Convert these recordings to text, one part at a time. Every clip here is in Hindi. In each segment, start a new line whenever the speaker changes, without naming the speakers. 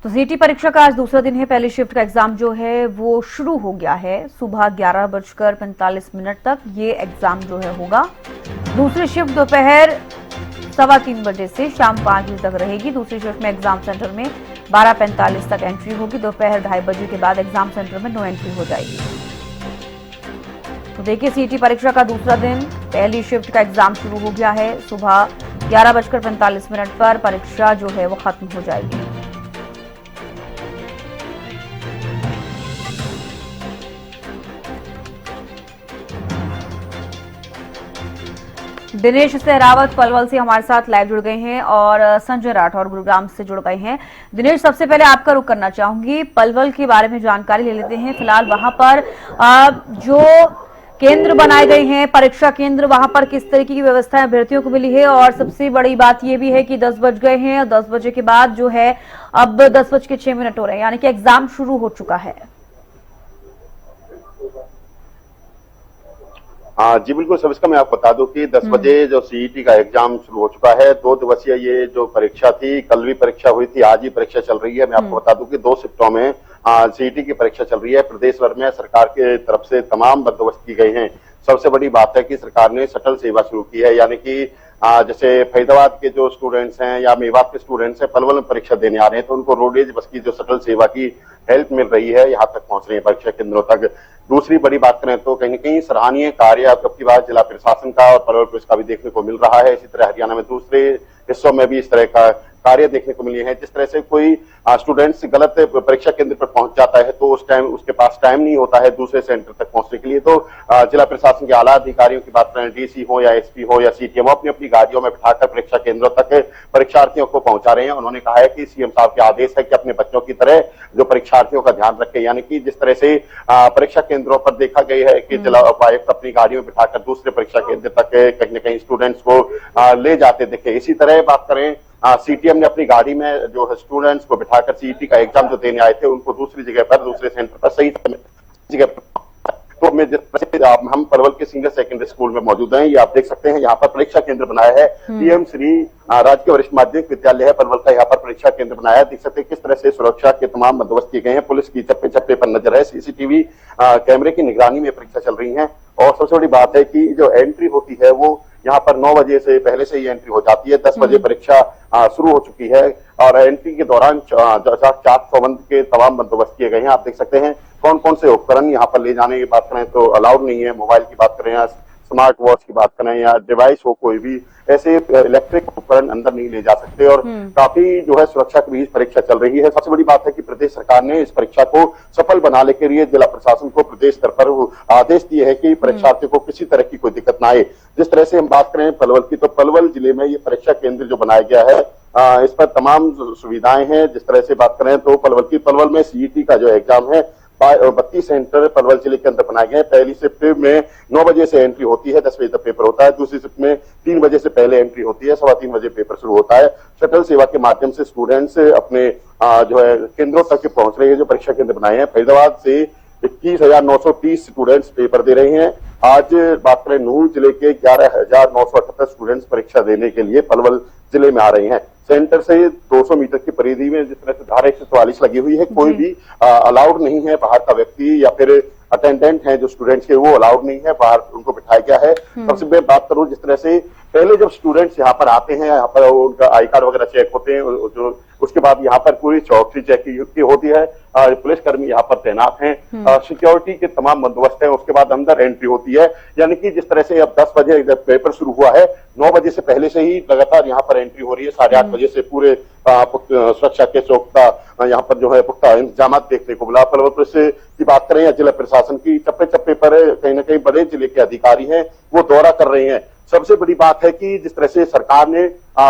तो सीटी परीक्षा का आज दूसरा दिन है। पहली शिफ्ट का एग्जाम जो है वो शुरू हो गया है। सुबह 11:45 तक ये एग्जाम जो है होगा। दूसरी शिफ्ट दोपहर 3:15 बजे से शाम 5 बजे तक रहेगी। दूसरी शिफ्ट में एग्जाम सेंटर में 12:45 तक एंट्री होगी। दोपहर 2:30 बजे के बाद एग्जाम सेंटर में नो एंट्री हो जाएगी। तो देखिए, सीटी परीक्षा का दूसरा दिन, पहली शिफ्ट का एग्जाम शुरू हो गया है। सुबह 11:45 पर परीक्षा जो है वो खत्म हो जाएगी। दिनेश सहरावत पलवल से हमारे साथ लाइव जुड़ गए हैं और संजय राठौर गुरुग्राम से जुड़ गए हैं। दिनेश, सबसे पहले आपका रुख करना चाहूंगी, पलवल के बारे में जानकारी ले लेते हैं। फिलहाल वहां पर जो केंद्र बनाए गए हैं, परीक्षा केंद्र, वहां पर किस तरीके की व्यवस्थाएं अभ्यर्थियों को मिली है? और सबसे बड़ी बात यह भी है कि 10 बज गए हैं और 10 बजे के बाद जो है अब 10:06 हो रहे हैं, यानी कि एग्जाम शुरू हो चुका है।
हाँ जी, बिल्कुल। सब इसका मैं आपको बता दूं कि 10 बजे जो सीईटी का एग्जाम शुरू हो चुका है। 2 दिवसीय ये जो परीक्षा थी, कल भी परीक्षा हुई थी, आज ही परीक्षा चल रही है। मैं आपको बता दूं कि 2 शिफ्टों में सीईटी की परीक्षा चल रही है। प्रदेश भर में सरकार के तरफ से तमाम बंदोबस्त की गए हैं। सबसे बड़ी बात है कि सरकार ने शटल सेवा शुरू की है, यानी कि जैसे फरीदाबाद के जो स्टूडेंट्स हैं या मेवात के स्टूडेंट्स हैं, पलवल में परीक्षा देने आ रहे हैं, तो उनको रोडवेज बस की जो शटल सेवा की हेल्प मिल रही है, यहाँ तक पहुंच रही है परीक्षा केंद्रों तक। दूसरी बड़ी बात करें तो कहीं न कहीं सराहनीय कार्य अब की बार जिला प्रशासन का और पलवल पुलिस का भी देखने को मिल रहा है। इसी तरह हरियाणा में दूसरे हिस्सों में भी इस तरह का कार्य देखने को मिले हैं। जिस तरह से कोई स्टूडेंट्स गलत परीक्षा केंद्र पर पहुंच जाता है तो उस टाइम उसके पास टाइम नहीं होता है दूसरे सेंटर तक पहुंचने के लिए, तो जिला प्रशासन के आला अधिकारियों की बात करें, डीसी हो या एसपी हो या सीटीएम, अपनी अपनी गाड़ियों में बिठाकर परीक्षा केंद्रों तक परीक्षार्थियों को पहुंचा रहे हैं। उन्होंने कहा है कि सीएम साहब के आदेश है कि अपने बच्चों की तरह जो परीक्षार्थियों का ध्यान रखें, यानी कि जिस तरह से परीक्षा केंद्रों पर देखा गया है कि जिला उपायुक्त अपनी गाड़ियों में बिठाकर दूसरे परीक्षा केंद्र तक कहीं न कहीं स्टूडेंट्स को ले जाते दिखे। इसी तरह बात करें, सीटीएम ने अपनी गाड़ी में जो स्टूडेंट्स को बिठाकर सीईटी का एग्जाम जो देने आए थे उनको दूसरी जगह पर, दूसरे सेंटर पर सही जगह पर, तो मैं हम पलवल के सीनियर सेकेंडरी स्कूल में मौजूद हैं। ये आप देख सकते हैं, यहाँ पर परीक्षा केंद्र बनाया है। पीएम श्री राजकीय वरिष्ठ माध्यमिक विद्यालय है पलवल का, यहाँ पर परीक्षा केंद्र बनाया है। देख सकते हैं किस तरह से सुरक्षा के तमाम बंदोबस्त किए गए हैं। पुलिस की चप्पे चप्पे पर नजर है, सीसीटीवी कैमरे की निगरानी में परीक्षा चल रही है। और सबसे बड़ी बात है कि जो एंट्री होती है वो यहाँ पर 9 बजे से पहले से ही एंट्री हो जाती है। 10 बजे परीक्षा शुरू हो चुकी है और एंट्री के दौरान चाक चौबंद के तमाम बंदोबस्त किए गए हैं। आप देख सकते हैं कौन कौन से उपकरण यहाँ पर ले जाने की बात करें तो अलाउड नहीं है। मोबाइल की बात करें या स्मार्ट वॉच की बात करें या डिवाइस हो कोई भी, ऐसे इलेक्ट्रिक उपकरण अंदर नहीं ले जा सकते। और काफी जो है सुरक्षा के बीच परीक्षा चल रही है। सबसे बड़ी बात है कि प्रदेश सरकार ने इस परीक्षा को सफल बनाने के लिए जिला प्रशासन को प्रदेश स्तर पर आदेश दिए हैं कि परीक्षार्थियों को किसी तरह की कोई दिक्कत ना आए। जिस तरह से हम बात करें पलवल की, तो पलवल जिले में ये परीक्षा केंद्र जो बनाया गया है, इस पर तमाम सुविधाएं हैं। जिस तरह से बात करें तो पलवल में सीईटी का जो एग्जाम है 32 सेंटर पलवल जिले के अंदर बनाए गए हैं। पहली शिफ्ट में 9 बजे से एंट्री होती है, 10 बजे तक पेपर होता है। दूसरी शिफ्ट में 3 बजे से पहले एंट्री होती है, 3:15 बजे पेपर शुरू होता है। शटल सेवा के माध्यम से स्टूडेंट्स अपने जो है केंद्रों तक पहुंच रहे हैं। जो परीक्षा केंद्र बनाए हैं, फरीदाबाद से 21,930 स्टूडेंट्स पेपर दे रहे हैं। आज बात करें नूर जिले के 11,978 स्टूडेंट्स परीक्षा देने के लिए पलवल जिले में आ रहे हैं। सेंटर से 200 मीटर की परिधि में जिस तरह से धारा 144 लगी हुई है, कोई भी अलाउड नहीं है बाहर का व्यक्ति या फिर अटेंडेंट है जो स्टूडेंट्स के, वो अलाउड नहीं है बाहर, उनको बिठाया गया है। सबसे मैं बात करूं, जिस तरह से पहले जब स्टूडेंट्स यहाँ पर आते हैं, यहाँ पर उनका आई कार्ड वगैरह चेक होते हैं, जो उसके बाद यहाँ पर पूरी चौकसी चेक की होती है। पुलिसकर्मी यहाँ पर तैनात हैं, सिक्योरिटी के तमाम बंदोबस्त है। उसके बाद अंदर एंट्री होती है, यानी कि जिस तरह से अब 10 बजे पेपर शुरू हुआ है, 9 बजे से पहले से ही लगातार यहाँ पर एंट्री हो रही है। 8:30 बजे से पूरे सुरक्षा के चौकता यहाँ पर जो है पुख्ता इंतजाम देखने को मिला। पलवल पुलिस की बात करें या जिला प्रशासन की, चप्पे चप्पे पर कहीं ना कहीं बड़े जिले के अधिकारी हैं वो दौरा कर रहे हैं। सबसे बड़ी बात है कि जिस तरह से सरकार ने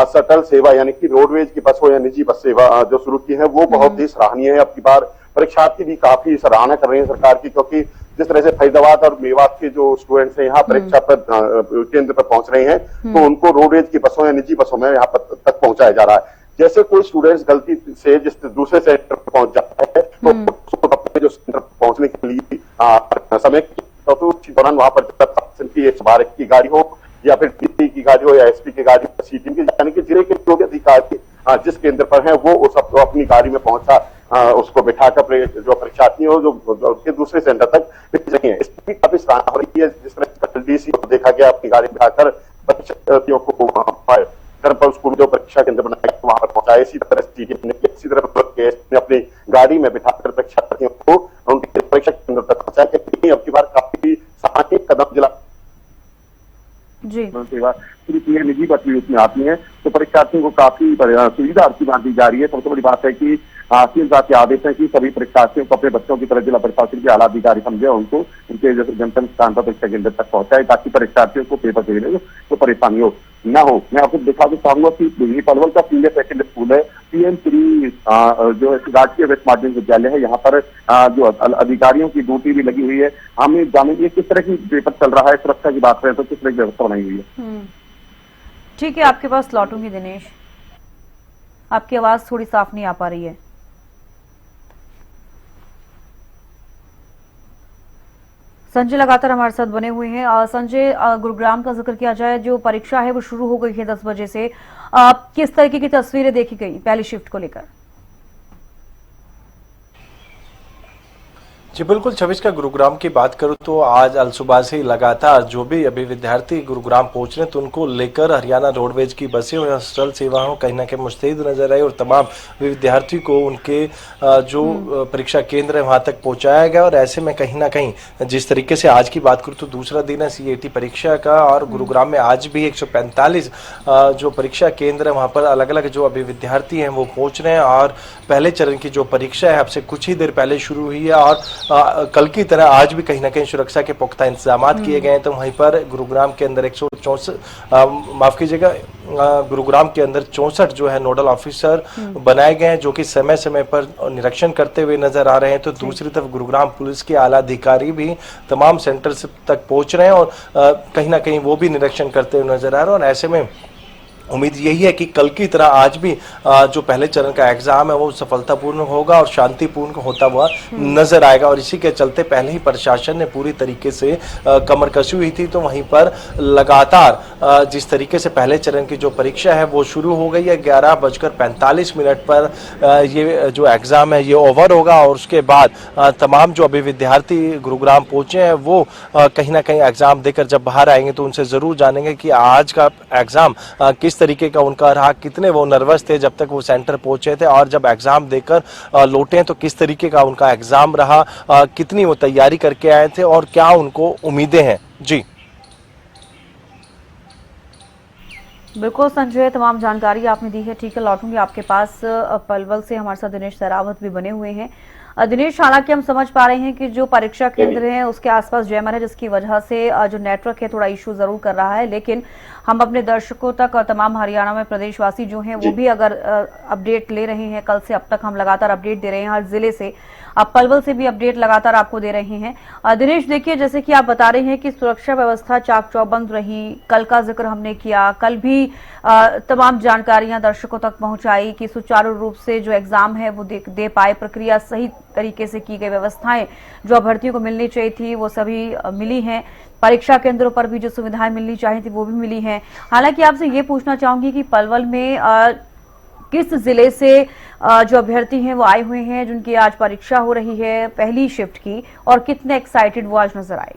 शटल सेवा यानी कि रोडवेज की बस हो या निजी बस सेवा जो शुरू की है वो बहुत ही सराहनीय है। अब की बार परीक्षार्थी भी काफी सराहना कर रहे हैं सरकार की, क्योंकि जिस तरह से फरीदाबाद और मेवात के जो स्टूडेंट्स हैं यहाँ परीक्षा पर केंद्र पर पहुंच रहे हैं, तो उनको रोडवेज की बसों या निजी बसों में यहाँ पर तक पहुंचाया जा रहा है। जैसे कोई स्टूडेंट्स गलती से जिस दूसरे सेंटर पर पहुंच जाता है तो जो सेंटर पहुंचने के लिए समय तो उसी दौरान वहां पर की 112 की गाड़ी हो या फिर डीसी की गाड़ी हो या एसपी की गाड़ी, सीटीएम की, यानी कि जिले के जो भी अधिकारी जिस केंद्र पर हैं वो उस तो अपनी गाड़ी में पहुंचा, उसको बिठाकर जो परीक्षार्थियों जो उसके दूसरे सेंटर तक भेज रही है। इसकी काफी सराहना हो रही है। जिस तरह डीसी को देखा गया अपनी गाड़ी बिठाकर परीक्षार्थियों को स्कूल जो परीक्षा केंद्र बनाया वहां पर पहुंचाया। इसी तरह अपनी गाड़ी में बिठाकर परीक्षार्थियों को उनके परीक्षा केंद्र तक पहुंचाया। अब की बार काफी सामाजिक कदम जिला
जी
सेवा निजी बस भी उसमें आती है, तो परीक्षार्थियों को काफी सुविधा अच्छी बात दी जा रही है। सबसे बड़ी बात है कि सीएम साहब के आदेश है कि सभी परीक्षार्थियों को अपने बच्चों की तरह जिला प्रशासन के आला अधिकारी समझे, उनको उनके गंतव्य स्थान पर परीक्षा केंद्र तक पहुंचाए, ताकि परीक्षार्थियों को पेपर देने में तो परेशानी न हो। मैं आपको दिखा देता हूँ कि पलवल का सीनियर सेकेंडरी स्कूल है, PM3 जो राजकीय वैश्य माध्यमिक विद्यालय है। यहाँ पर जो अधिकारियों की ड्यूटी भी लगी हुई है। हमें जानेंगे किस तरह की पेपर चल रहा है, सुरक्षा की बात करें तो किस तरह की व्यवस्था बनाई हुई है।
ठीक है, आपके पास लौटूंगी दिनेश। आपकी आवाज थोड़ी साफ नहीं आ पा रही है। संजय लगातार हमारे साथ बने हुए हैं। संजय, गुरुग्राम का जिक्र किया जाए, जो परीक्षा है वो शुरू हो गई है 10 बजे से। किस तरीके की तस्वीरें देखी गई पहली शिफ्ट को लेकर?
जी बिल्कुल, 26 का गुरुग्राम की बात करूं तो आज अलसुबह से ही लगातार जो भी अभी विद्यार्थी गुरुग्राम पहुंच रहे हैं तो उनको लेकर हरियाणा रोडवेज की बसें और हॉस्टल सेवाओं कहीं ना कहीं मुस्तैद नजर आई और तमाम विद्यार्थी को उनके जो परीक्षा केंद्र है वहां तक पहुंचाया गया। और ऐसे में कहीं ना कहीं जिस तरीके से आज की बात करूं तो दूसरा दिन है CAT परीक्षा का और गुरुग्राम में आज भी 145 जो परीक्षा केंद्र है वहां पर अलग अलग जो अभी विद्यार्थी हैं वो पहुंच रहे हैं। और पहले चरण की जो परीक्षा है अब से कुछ ही देर पहले शुरू हुई है और कल की तरह आज भी कहीं ना कहीं सुरक्षा के पुख्ता इंतजाम किए गए हैं। तो वहीं पर गुरुग्राम के अंदर 164 माफ कीजिएगा, गुरुग्राम के अंदर 64 जो है नोडल ऑफिसर बनाए गए हैं जो कि समय समय पर निरीक्षण करते हुए नजर आ रहे हैं। तो दूसरी तरफ गुरुग्राम पुलिस के आला अधिकारी भी तमाम सेंटर तक पहुंच रहे हैं और कहीं ना कहीं वो भी निरीक्षण करते हुए नजर आ रहे हैं। और ऐसे में उम्मीद यही है कि कल की तरह आज भी जो पहले चरण का एग्जाम है वो सफलतापूर्ण होगा और शांतिपूर्ण होता हुआ नजर आएगा। और इसी के चलते पहले ही प्रशासन ने पूरी तरीके से कमर कसी हुई थी। तो वहीं पर लगातार जिस तरीके से पहले चरण की जो परीक्षा है वो शुरू हो गई है, 11:45 पर ये जो एग्जाम है ये ओवर होगा। और उसके बाद तमाम जो अभी विद्यार्थी गुरुग्राम पहुंचे हैं वो कहीं ना कहीं एग्जाम देकर जब बाहर आएंगे तो उनसे जरूर जानेंगे कि आज का एग्जाम किस तरीके का उनका रहा, कितने वो नर्वस थे जब तक वो सेंटर पहुंचे थे और जब एग्जाम देकर लौटे तो किस तरीके का उनका एग्जाम रहा, कितनी वो तैयारी करके आए थे और क्या उनको उम्मीदें हैं। जी
बिल्कुल संजय, तमाम जानकारी आपने दी है। ठीक है, लौटूंगी आपके पास। पलवल से हमारे साथ दिनेश सहरावत भी बने हुए हैं। दिनेश, हालांकि हम समझ पा रहे हैं कि जो परीक्षा केंद्र है उसके आसपास जयमर है, जिसकी वजह से जो नेटवर्क है थोड़ा इशू जरूर कर रहा है, लेकिन हम अपने दर्शकों तक और तमाम हरियाणा में प्रदेशवासी जो हैं वो भी अगर अपडेट ले रहे हैं, कल से अब तक हम लगातार अपडेट दे रहे हैं हर जिले से, अब पलवल से भी अपडेट लगातार आपको दे रहे हैं। दिनेश, देखिए जैसे कि आप बता रहे हैं कि सुरक्षा व्यवस्था चाक चौबंद रही, कल का जिक्र हमने किया, कल भी तमाम जानकारियां दर्शकों तक पहुंचाई कि सुचारू रूप से जो एग्जाम है वो दे पाए, प्रक्रिया सही तरीके से की गई, व्यवस्थाएं जो अभ्यर्थियों को मिलनी चाहिए थी वो सभी मिली हैं, परीक्षा केंद्रों पर भी जो सुविधाएं मिलनी चाहिए थी वो भी मिली हैं। हालांकि आपसे ये पूछना चाहूंगी कि पलवल में किस जिले से जो अभ्यर्थी हैं वो आए हुए हैं जिनकी आज परीक्षा हो रही है पहली शिफ्ट की, और कितने एक्साइटेड वो आज नजर आए?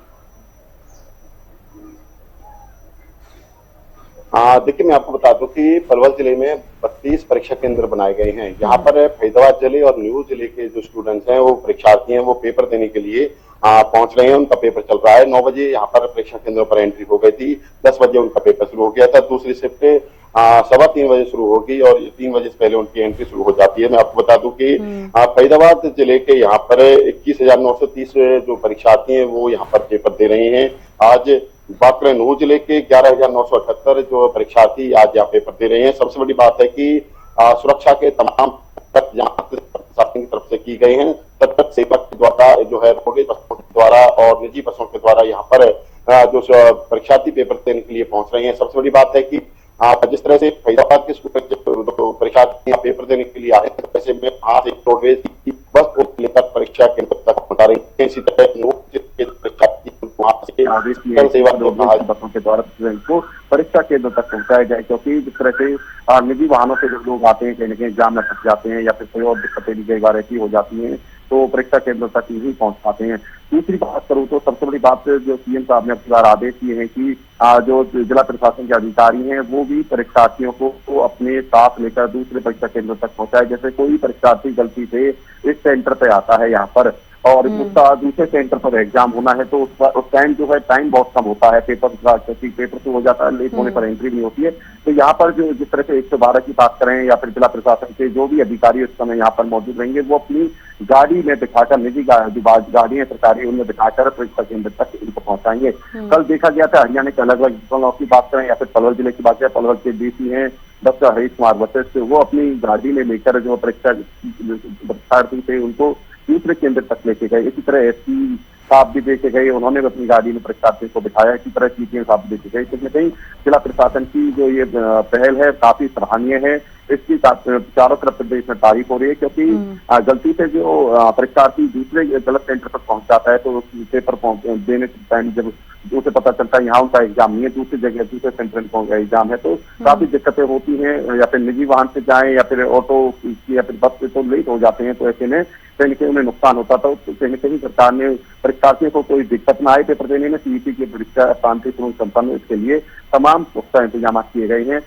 देखिए, मैं आपको बता दूं कि पलवल जिले में 32 परीक्षा केंद्र बनाए गए हैं। यहाँ पर फरीदाबाद जिले और न्यू जिले के जो स्टूडेंट्स हैं वो परीक्षार्थी हैं वो पेपर देने के लिए पहुंच रहे हैं। उनका पेपर चल रहा है। 9 बजे यहाँ पर परीक्षा केंद्रों पर एंट्री हो गई थी, 10 बजे उनका पेपर शुरू हो गया था। दूसरी शिफ्ट 3:15 बजे शुरू होगी और 3 बजे से पहले उनकी एंट्री शुरू हो जाती है। मैं आपको बता दूं कि फरीदाबाद जिले के यहाँ पर 21,930 जो परीक्षार्थी हैं वो यहाँ पर पेपर दे रहे हैं। आज बात करें नूह जिले के 11,978 जो परीक्षार्थी आज यहाँ पेपर दे रहे हैं। सबसे बड़ी बात है कि सुरक्षा के तमाम प्रशासन की तरफ से की गए हैं। तत्काल सेवक के द्वारा जो है रोडवेज बसों के द्वारा और निजी बसों के द्वारा यहाँ पर जो परीक्षार्थी पेपर देने के लिए पहुंच रहे हैं। सबसे बड़ी बात है कि जिस तरह से फरीदाबाद के परीक्षार्थी पेपर देने के लिए आए हैं, वैसे में आज एक रोडवेज की बस को लेकर परीक्षा केंद्र तक पहुंचा रही है। इसी तरह बसों के द्वारा को परीक्षा केंद्र तक पहुंचाया जाए, क्योंकि जिस तरह से निजी वाहनों से जो लोग आते हैं कहीं न कहीं एग्जाम में फंस जाते हैं या फिर कोई और दिक्कतें भी कई बार ऐसी हो जाती हैं तो परीक्षा केंद्र तक नहीं पहुंच पाते हैं। दूसरी बात करूं तो सबसे बड़ी बात जो सीएम साहब ने अब की बार आदेश दिए हैं कि जो जिला प्रशासन के अधिकारी हैं वो भी परीक्षार्थियों को अपने साथ लेकर दूसरे परीक्षा केंद्र तक पहुंचाए। जैसे कोई परीक्षार्थी गलती से इस सेंटर पे आता है यहाँ पर और उसका दूसरे सेंटर पर एग्जाम होना है तो उस टाइम जो है टाइम बहुत कम होता है, पेपर से हो जाता है, लेट होने पर एंट्री नहीं होती है। तो यहाँ पर जो जिस तरह से 112 की बात करें या फिर जिला प्रशासन के जो भी अधिकारी उस समय यहाँ पर मौजूद रहेंगे वो अपनी गाड़ी में बिठाकर, निजी जो गाड़ी है सरकारी उनमें बिठाकर परीक्षा केंद्र तक इनको पहुंचाएंगे। कल देखा गया था हरियाणा के अलग अलग जिलों की बात करें या फिर पलवल जिले की बात करें, पलवल के डीसी हैं डॉक्टर हरीश कुमार वशिष्ठ, वो अपनी गाड़ी में लेकर जो परीक्षार्थी थे उनको दूसरे केंद्र तक लेके गए। इसी तरह एसपी साहब भी देखे गए, उन्होंने भी अपनी गाड़ी में परीक्षार्थियों को बिठाया। इसी तरह सीपीएम साहब भी देखे गए। कहीं कहीं जिला प्रशासन की जो ये पहल है काफी सराहनीय है। इसकी चारों तरफ प्रदेश में तारीफ हो रही है, क्योंकि गलती से जो परीक्षार्थी दूसरे गलत सेंटर पर पहुंच जाता है तो पेपर देने के टाइम जब उसे पता चलता है यहाँ उनका एग्जाम नहीं है, दूसरी जगह दूसरे सेंटर में एग्जाम है, तो काफी दिक्कतें होती हैं। या फिर निजी वाहन से जाएं या फिर ऑटो या फिर बस से तो लेट हो जाते हैं, तो ऐसे में कहीं न कहीं उन्हें नुकसान होता था। तो कहीं न कहीं सरकार ने परीक्षार्थियों को कोई दिक्कत न आए पेपर देने में, सीईटी की परीक्षा शांतिपूर्ण संपन्न, इसके लिए तमाम पुख्ता इंतजाम किए गए हैं।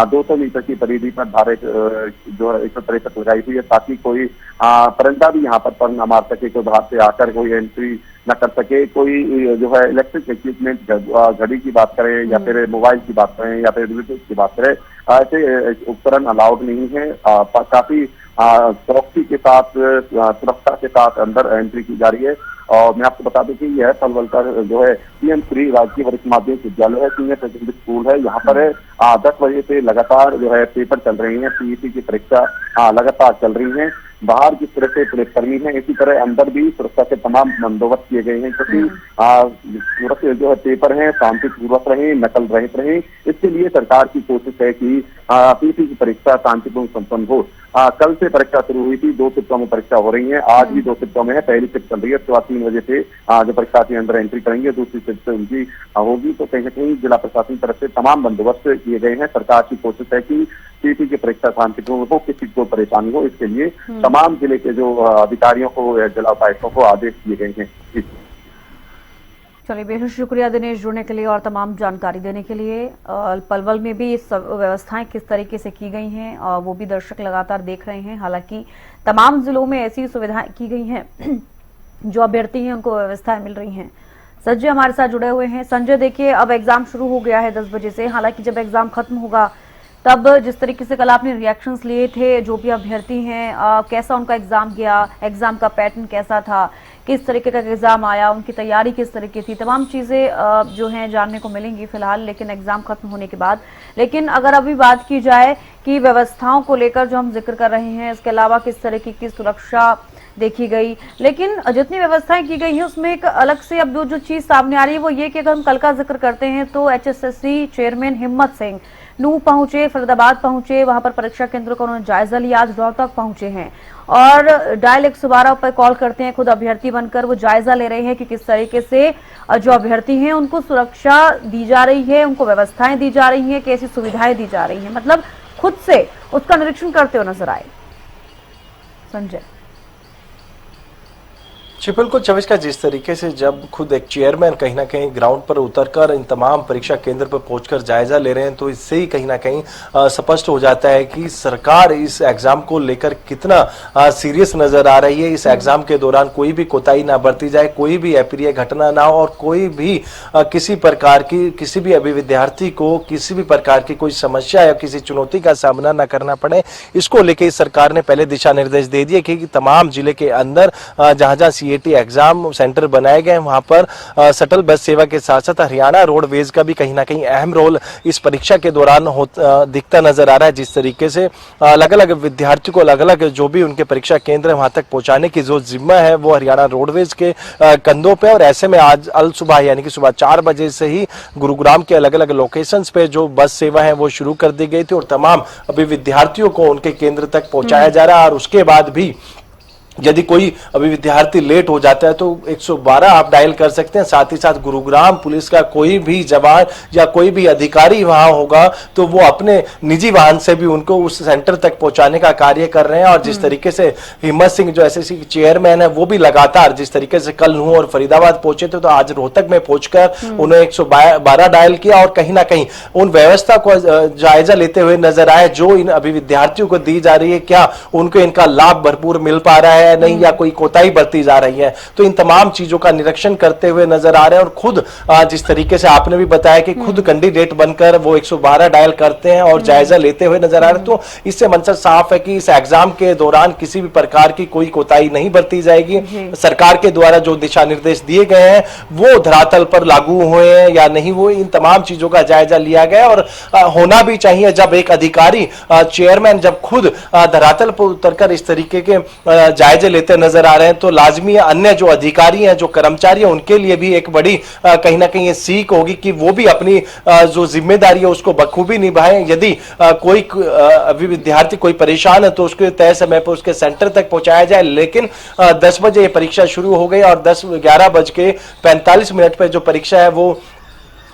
200 मीटर की परिधि पर धारा जो है 163 लगाई हुई है ताकि कोई परिंदा भी यहाँ पर न मार सके, कोई बाहर से आकर कोई एंट्री न कर सके। कोई जो है इलेक्ट्रिक इक्विपमेंट, घड़ी की बात करें या फिर मोबाइल की बात करें या फिर ब्लूटूथ की बात करें, ऐसे उपकरण अलाउड नहीं है। काफी चौकसी के साथ, सुरक्षा के साथ अंदर एंट्री की जा रही है। और मैं आपको बता दूं कि यह पलवल का जो है PM श्री राजकीय वरिष्ठ माध्यमिक विद्यालय है, सीनियर सेकेंडरी स्कूल है। यहाँ पर 10 बजे से लगातार जो है पेपर चल रही है, सीईटी की परीक्षा लगातार चल रही है। बाहर जिस तरह से पुलिसकर्मी है, इसी तरह अंदर भी सुरक्षा के तमाम बंदोबस्त किए गए हैं, क्योंकि जो है पेपर है शांतिपूर्वक रहे, नकल रहित रहे। इसके लिए सरकार की कोशिश है कि सीईटी की परीक्षा शांतिपूर्ण संपन्न हो। कल से परीक्षा शुरू हुई थी, 2 शिफ्टों में परीक्षा हो रही है। आज भी 2 शिफ्टों में है। पहली शिफ्ट चल रही है, उसके बाद 3 बजे से जो परीक्षार्थी अंदर एंट्री करेंगे, दूसरी शिफ्ट से उनकी होगी। तो कहीं न कहीं जिला प्रशासन की तरफ से तमाम बंदोबस्त किए गए हैं। सरकार की कोशिश है कि सीईटी की परीक्षा शांतिपूर्ण हो, किसी को परेशानी हो, इसके लिए तमाम जिले के जो अधिकारियों को, जिला उपायुक्तों को आदेश दिए गए हैं।
चलिए, बेहद शुक्रिया दिनेश जुड़ने के लिए और तमाम जानकारी देने के लिए। पलवल में भी सब व्यवस्थाएं किस तरीके से की गई हैं वो भी दर्शक लगातार देख रहे हैं। हालांकि तमाम जिलों में ऐसी सुविधाएं की गई हैं जो अभ्यर्थी हैं उनको व्यवस्थाएं मिल रही हैं। संजय हमारे साथ जुड़े हुए हैं। संजय, देखिए अब एग्जाम शुरू हो गया है 10 बजे से। हालांकि जब एग्जाम खत्म होगा तब जिस तरीके से कल आपने रिएक्शंस लिए थे जो भी अभ्यर्थी हैं, कैसा उनका एग्जाम गया, एग्जाम का पैटर्न कैसा था, किस तरीके का एग्जाम आया, उनकी तैयारी किस तरीके थी, तमाम चीजें जो हैं जानने को मिलेंगी फिलहाल, लेकिन एग्जाम खत्म होने के बाद। लेकिन अगर अभी बात की जाए कि व्यवस्थाओं को लेकर जो हम जिक्र कर रहे हैं, इसके अलावा किस तरीके की सुरक्षा देखी गई, लेकिन जितनी व्यवस्थाएं की गई हैं उसमें एक अलग से अब जो चीज सामने आ रही है वो ये कि अगर हम कल का जिक्र करते हैं तो HSSC चेयरमैन हिम्मत सिंह नूह पहुंचे, फरीदाबाद पहुंचे, वहां पर परीक्षा केंद्रों का उन्होंने जायजा लिया। आज रोहतक पहुंचे हैं और डायल 112 पर कॉल करते हैं, खुद अभ्यर्थी बनकर वो जायजा ले रहे हैं कि किस तरीके से जो अभ्यर्थी हैं उनको सुरक्षा दी जा रही है, उनको व्यवस्थाएं दी जा रही हैं, कैसी सुविधाएं दी जा रही हैं, मतलब खुद से उसका निरीक्षण करते हुए नजर आए। संजय
जी बिल्कुल चविष्का, जिस तरीके से जब खुद एक चेयरमैन कहीं ना कहीं ग्राउंड पर उतरकर इन तमाम परीक्षा केंद्र पर पहुंचकर जायजा ले रहे हैं तो इससे ही कहीं ना कहीं स्पष्ट हो जाता है कि सरकार इस एग्जाम को लेकर कितना सीरियस नजर आ रही है। इस एग्जाम के दौरान कोई भी कोताही ना बरती जाए, कोई भी अप्रिय घटना ना हो और कोई भी किसी प्रकार की, किसी भी अभी विद्यार्थी को किसी भी प्रकार की कोई समस्या या किसी चुनौती का सामना न करना पड़े। इसको लेकर सरकार ने पहले दिशा निर्देश दे दिए कि तमाम जिले के अंदर जहां जहां सीईटी एग्जाम सेंटर बनाए गए वहां पर शटल बस सेवा के साथ साथ हरियाणा रोडवेज का भी कहीं ना कहीं अहम रोल इस परीक्षा के दौरान दिखता नजर आ रहा है। जिस तरीके से अलग अलग विद्यार्थियों को अलग अलग जो भी उनके परीक्षा केंद्र वहां तक पहुंचाने की जो जिम्मा है वो हरियाणा रोडवेज के कंधों पे। और ऐसे में आज अल सुबह यानी कि सुबह 4 बजे से ही गुरुग्राम के अलग अलग लोकेशंस पे जो बस सेवा है वो शुरू कर दी गई थी और तमाम अभी विद्यार्थियों को उनके केंद्र तक पहुंचाया जा रहा है। और उसके बाद भी यदि कोई अभी विद्यार्थी लेट हो जाता है तो 112 आप डायल कर सकते हैं। साथ ही साथ गुरुग्राम पुलिस का कोई भी जवान या कोई भी अधिकारी वहां होगा तो वो अपने निजी वाहन से भी उनको उस सेंटर तक पहुंचाने का कार्य कर रहे हैं। और जिस तरीके से हिम्मत सिंह जो एसएससी के चेयरमैन है वो भी लगातार जिस तरीके से कल नूंह और फरीदाबाद पहुंचे थे तो आज रोहतक में पहुंचकर उन्हें 112 डायल किया और कहीं ना कहीं उन व्यवस्था को जायजा लेते हुए नजर आए जो इन अभी विद्यार्थियों को दी जा रही है, क्या उनको इनका लाभ भरपूर मिल पा रहा है नहीं या कोई कोताही बरती जा रही है। तो इन तमाम चीजों का निरीक्षण करते हुए नजर आ रहे हैं और खुद जिस तरीके से आपने भी बताया कि खुद कैंडिडेट बनकर वो 112 डायल करते हैं और जायजा लेते हुए नजर आ रहे हैं। तो इससे मंशा साफ है कि इस एग्जाम के दौरान किसी भी प्रकार की कोई कोताही नहीं बरती जाएगी। सरकार के द्वारा जो दिशा निर्देश दिए गए हैं वो धरातल पर लागू हुए हैं या नहीं, वो इन तमाम चीजों का जायजा लिया गया और होना भी चाहिए। जब एक अधिकारी चेयरमैन जब खुद धरातल पर उतरकर इस तरीके के जायजे लेते नजर आ रहे हैं तो लाजमी अन्य जो अधिकारी हैं जो कर्मचारी हैं उनके लिए भी एक बड़ी कहीं ना कहीं ये सीख होगी कि वो भी अपनी जो जिम्मेदारी है उसको बखूबी निभाएं। यदि कोई अभी विद्यार्थी कोई परेशान है तो उसके तय समय पर उसके सेंटर तक पहुंचाया जाए। लेकिन 10 बजे ये परीक्षा शुरू हो गई और 11:45 पे जो परीक्षा है वो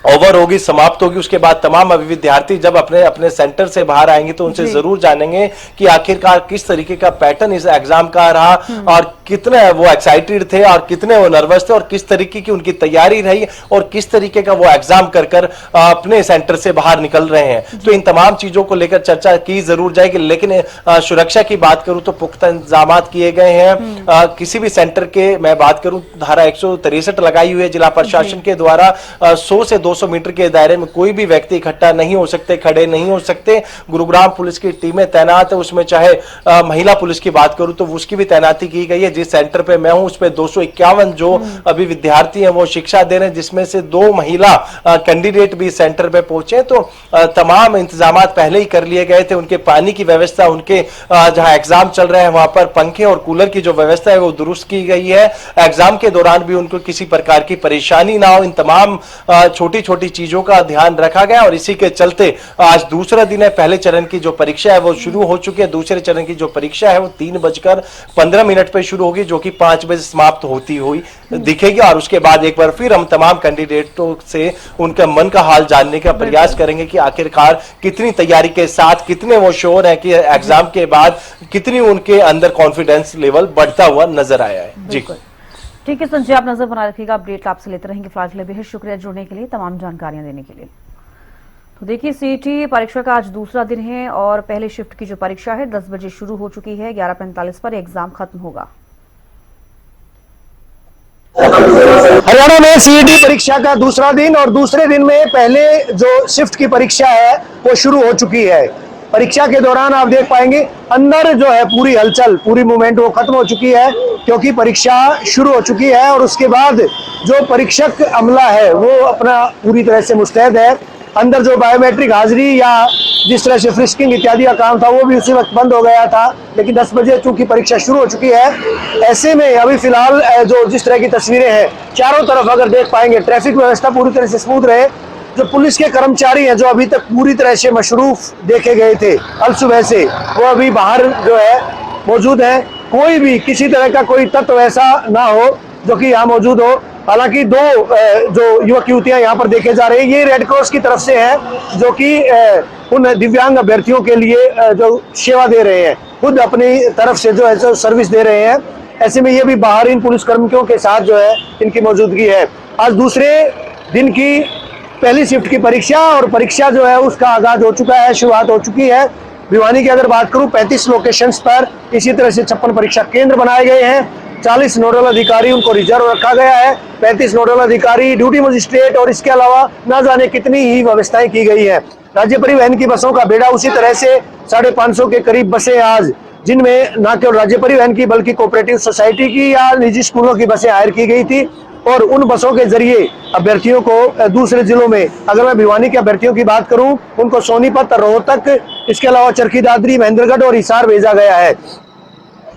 ओवर होगी, समाप्त होगी। उसके बाद तमाम अभी विद्यार्थी जब अपने अपने सेंटर से बाहर आएंगे तो उनसे जरूर जानेंगे कि आखिरकार किस तरीके का पैटर्न इस एग्जाम का रहा और कितने वो एक्साइटेड थे और कितने वो नर्वस थे और किस तरीके की उनकी तैयारी रही और किस तरीके का वो एग्जाम कर अपने सेंटर से बाहर निकल रहे हैं। तो इन तमाम चीजों को लेकर चर्चा की जरूर जाएगी। लेकिन सुरक्षा की बात करूं तो पुख्ता इंतजाम किए गए हैं। किसी भी सेंटर के मैं बात करूं धारा 163 लगाई हुई है जिला प्रशासन के द्वारा। 100 से 200 मीटर के दायरे में कोई भी व्यक्ति इकट्ठा नहीं हो सकते, खड़े नहीं हो सकते। गुरुग्राम पुलिस की टीमें तैनात है, उसमें चाहे महिला पुलिस की बात करूं तो उसकी भी तैनाती की गई है। जिस सेंटर पे मैं हूं उस पे 251 जो अभी विद्यार्थी हैं वो शिक्षा दे रहे हैं, जिसमें से 2 महिला कैंडिडेट भी सेंटर पे पहुंचे। तो तमाम इंतजाम पहले ही कर लिए गए थे। उनके पानी की व्यवस्था, उनके जहां एग्जाम चल रहे हैं वहां पर पंखे और कूलर की जो व्यवस्था है वो दुरुस्त की गई है। एग्जाम के दौरान भी उनको किसी प्रकार की परेशानी ना हो, इन तमाम छोटी छोटी चीजों का ध्यान रखा गया। और इसी के चलते आज दूसरा दिन है। पहले चरण की जो परीक्षा है वो शुरू हो चुकी है। दूसरे चरण की जो परीक्षा है वो 3:15 पे शुरू होगी जो कि 5 बजे समाप्त होती हुई दिखेगी। और उसके बाद एक बार फिर हम तमाम कैंडिडेटों से उनका मन का हाल जानने का प्रयास करेंगे कि आखिरकार कितनी तैयारी के साथ, कितने वो श्योर है कि एग्जाम के बाद कितनी उनके अंदर कॉन्फिडेंस लेवल बढ़ता हुआ नजर आया है। जी
ठीक है संजय, आप नजर बना रखिएगा, अपडेट आपसे लेते रहेंगे। फिलहाल के लिए बेहद शुक्रिया जुड़ने के लिए, तमाम जानकारियां देने के लिए। तो देखिए सीईटी परीक्षा का आज दूसरा दिन है और पहले शिफ्ट की जो परीक्षा है 10 बजे शुरू हो चुकी है। 11:45 पर एग्जाम खत्म होगा।
हरियाणा में सीईटी परीक्षा का दूसरा दिन और दूसरे दिन में पहले जो शिफ्ट की परीक्षा है वो शुरू हो चुकी है। परीक्षा के दौरान आप देख पाएंगे अंदर जो है पूरी हलचल, पूरी मूवमेंट वो खत्म हो चुकी है क्योंकि परीक्षा शुरू हो चुकी है। और उसके बाद जो परीक्षक अमला है वो अपना पूरी तरह से मुस्तैद है। अंदर जो बायोमेट्रिक हाजिरी या जिस तरह से फ्रिस्किंग इत्यादि का काम था वो भी उसी वक्त बंद हो गया था, लेकिन 10 बजे चूंकि परीक्षा शुरू हो चुकी है, ऐसे में अभी फिलहाल जो जिस तरह की तस्वीरें हैं चारों तरफ अगर देख पाएंगे ट्रैफिक व्यवस्था पूरी तरह से स्मूथ रहे। जो पुलिस के कर्मचारी हैं जो अभी तक पूरी तरह से मशरूफ देखे गए थे अल सुबह से, वो अभी बाहर जो है मौजूद हैं। कोई भी किसी तरह का कोई तत्व ऐसा ना हो जो कि यहाँ मौजूद हो। हालांकि 2 जो युवक युवतियां यहाँ पर देखे जा रहे हैं ये रेड क्रॉस की तरफ से हैं जो कि उन दिव्यांग अभ्यर्थियों के लिए जो सेवा दे रहे हैं, खुद अपनी तरफ से जो है जो सर्विस दे रहे हैं। ऐसे में ये भी बाहर इन पुलिस कर्मियों के साथ जो है इनकी मौजूदगी है। आज दूसरे दिन की पहली शिफ्ट की परीक्षा और परीक्षा जो है उसका आगाज हो चुका है, शुरुआत हो चुकी है। भिवानी की अगर बात करूं 35 लोकेशंस पर इसी तरह से 56 परीक्षा केंद्र बनाए गए हैं। 40 नोडल अधिकारी उनको रिजर्व रखा गया है। 35 नोडल अधिकारी, ड्यूटी मजिस्ट्रेट और इसके अलावा न जाने कितनी ही व्यवस्थाएं की गई है। राज्य परिवहन की बसों का बेड़ा उसी तरह से 550 के करीब बसें आज, जिनमें न केवल राज्य परिवहन की बल्कि कोऑपरेटिव सोसाइटी की या निजी स्कूलों की बसें हायर की गई थी और उन बसों के जरिए अभ्यर्थियों को दूसरे जिलों में, अगर मैं भिवानी के अभ्यर्थियों की बात करूं, उनको सोनीपत, रोहतक, इसके अलावा चरखी दादरी, महेंद्रगढ़ और हिसार भेजा गया है।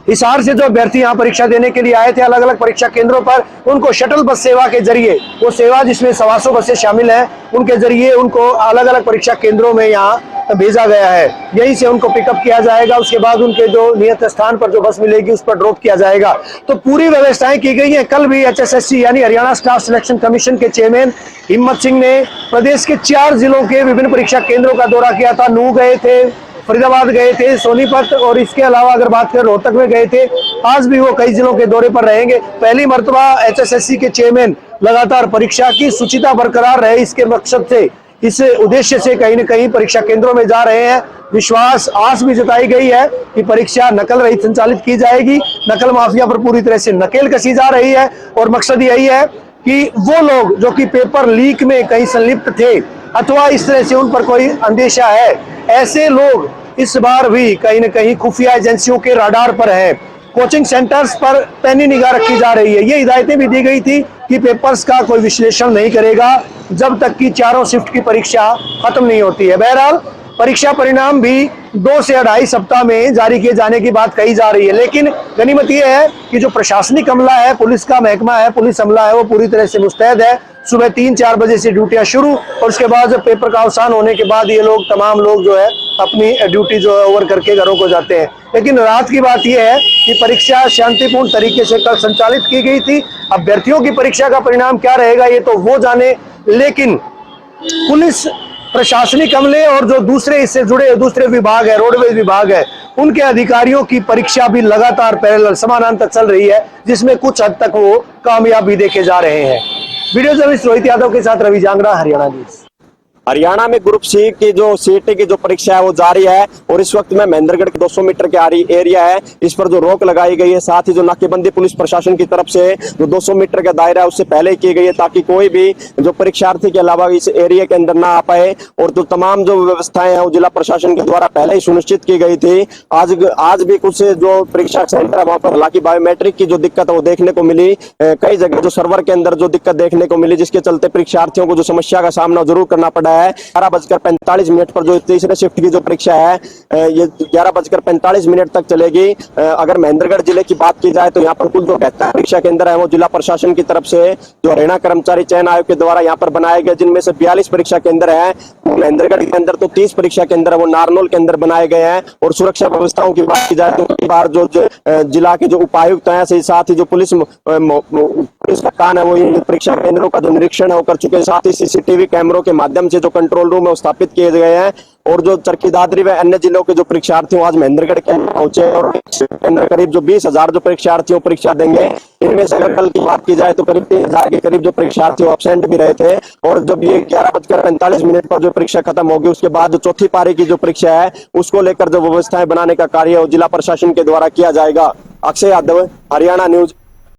हिसार से जो अभ्यर्थी यहाँ परीक्षा देने के लिए आए थे अलग अलग परीक्षा केंद्रों पर, उनको शटल बस सेवा के जरिए, वो सेवा जिसमें 125 बसें शामिल हैं, उनके जरिए उनको अलग अलग परीक्षा केंद्रों में यहाँ भेजा गया है। यहीं से उनको पिकअप किया जाएगा, उसके बाद उनके जो नियत स्थान पर जो बस मिलेगी उस पर ड्रॉप किया जाएगा। तो पूरी व्यवस्थाएं की गई हैं। कल भी HSSC यानी हरियाणा स्टाफ सिलेक्शन कमीशन के चेयरमैन हिम्मत सिंह ने प्रदेश के 4 जिलों के विभिन्न परीक्षा केंद्रों का दौरा किया था। नूह गए थे, फरीदाबाद गए थे, सोनीपत, और इसके अलावा अगर बात करें रोहतक में गए थे। आज भी वो कई जिलों के दौरे पर रहेंगे। पहली मर्तबा HSSC के चेयरमैन लगातार परीक्षा की शुचिता बरकरार रहे, इसके मकसद से, इस उद्देश्य से कहीं न कहीं परीक्षा केंद्रों में जा रहे हैं। विश्वास, आस भी जताई गई है कि परीक्षा नकल रहित संचालित की जाएगी। नकल माफिया पर पूरी तरह से नकेल कसी जा रही है और मकसद यही है कि वो लोग जो कि पेपर लीक में कहीं संलिप्त थे अथवा इस तरह से उन पर कोई अंदेशा है, ऐसे लोग इस बार भी कहीं न कहीं खुफिया एजेंसियों के राडार पर है। कोचिंग सेंटर्स पर पैनी निगाह रखी जा रही है। ये हिदायतें भी दी गई थी कि पेपर्स का कोई विश्लेषण नहीं करेगा जब तक कि चारों शिफ्ट की परीक्षा खत्म नहीं होती है। बहरहाल परीक्षा परिणाम भी 2 से 2.5 सप्ताह में जारी किए जाने की बात कही जा रही है। लेकिन गनीमत यह है कि जो प्रशासनिक अमला है, पुलिस का महकमा है, पुलिस अमला है, वो पूरी तरह से मुस्तैद है। सुबह 3-4 बजे से ड्यूटियां शुरू, और उसके बाद जब पेपर का अवसान होने के बाद ये लोग, तमाम लोग जो है अपनी ड्यूटी जो है ओवर करके घरों को जाते हैं। लेकिन रात की बात यह है कि परीक्षा शांतिपूर्ण तरीके से कल संचालित की गई थी। अभ्यर्थियों की परीक्षा का परिणाम क्या रहेगा ये तो वो जाने, लेकिन पुलिस, प्रशासनिक अमले और जो दूसरे इससे जुड़े दूसरे विभाग है, रोडवेज विभाग है, उनके अधिकारियों की परीक्षा भी लगातार पैरेलल समानांतर चल रही है, जिसमें कुछ हद तक वो कामयाबी देखे जा रहे हैं। वीडियो जर्नलिस्ट रोहित यादव के साथ रवि जांगड़ा, हरियाणा न्यूज।
हरियाणा में ग्रुप सी की जो सीटी की जो परीक्षा है वो जारी है, और इस वक्त में महेंद्रगढ़ के 200 मीटर के एरिया है, इस पर जो रोक लगाई गई है, साथ ही जो नाकेबंदी पुलिस प्रशासन की तरफ से जो 200 मीटर का दायरा है उससे पहले की गई है, ताकि कोई भी जो परीक्षार्थी के अलावा इस एरिया के अंदर ना आ पाए। और तो तमाम जो व्यवस्थाएं हैं वो जिला प्रशासन के द्वारा पहले ही सुनिश्चित की गई थी। आज भी कुछ जो परीक्षा सेंटर है वहां पर हालांकि बायोमेट्रिक की जो दिक्कत है वो देखने को मिली, कई जगह जो सर्वर के अंदर जो दिक्कत देखने को मिली, जिसके चलते परीक्षार्थियों को जो समस्या का सामना जरूर करना पड़ा है। 11:45 पर जो तीसरे शिफ्ट की जो परीक्षा है ये 11:45 तक चलेगी। अगर महेंद्रगढ़ जिले की बात की जाए तो यहाँ पर कुल जो 72 परीक्षा केंद्र है वो जिला प्रशासन की तरफ से जो हरियाणा कर्मचारी चयन आयोग के द्वारा यहाँ पर बनाए गए, जिनमें से 42 परीक्षा केंद्र है। महेंद्रगढ़ के अंदर तो 30 परीक्षा केंद्र है वो नारनौल के अंदर बनाए गए हैं। और सुरक्षा व्यवस्थाओं की बात की जाए तो कई बार जो जिला के जो उपायुक्त हैं, साथ ही जो पुलिस का कान है वो परीक्षा केंद्रों का जो निरीक्षण है वो कर चुके हैं। साथ ही CCTV कैमरों के माध्यम से जो कंट्रोल रूम है स्थापित किए गए हैं। और जो चरखी दादरी व अन्य जिलों के जो परीक्षार्थी आज महेंद्रगढ़ के पहुंचे और करीब जो 20,000 जो परीक्षार्थियों परीक्षा देंगे, इनमें से अगर कल की बात की जाए तो करीब 3,000 के करीब जो परीक्षार्थी एब्सेंट भी रहे थे। और जब ये 11:45 पर जो परीक्षा खत्म होगी उसके बाद जो चौथी पारी की जो परीक्षा है उसको लेकर जो व्यवस्थाएं बनाने का कार्य जिला प्रशासन के द्वारा किया जाएगा। अक्षय यादव, हरियाणा न्यूज।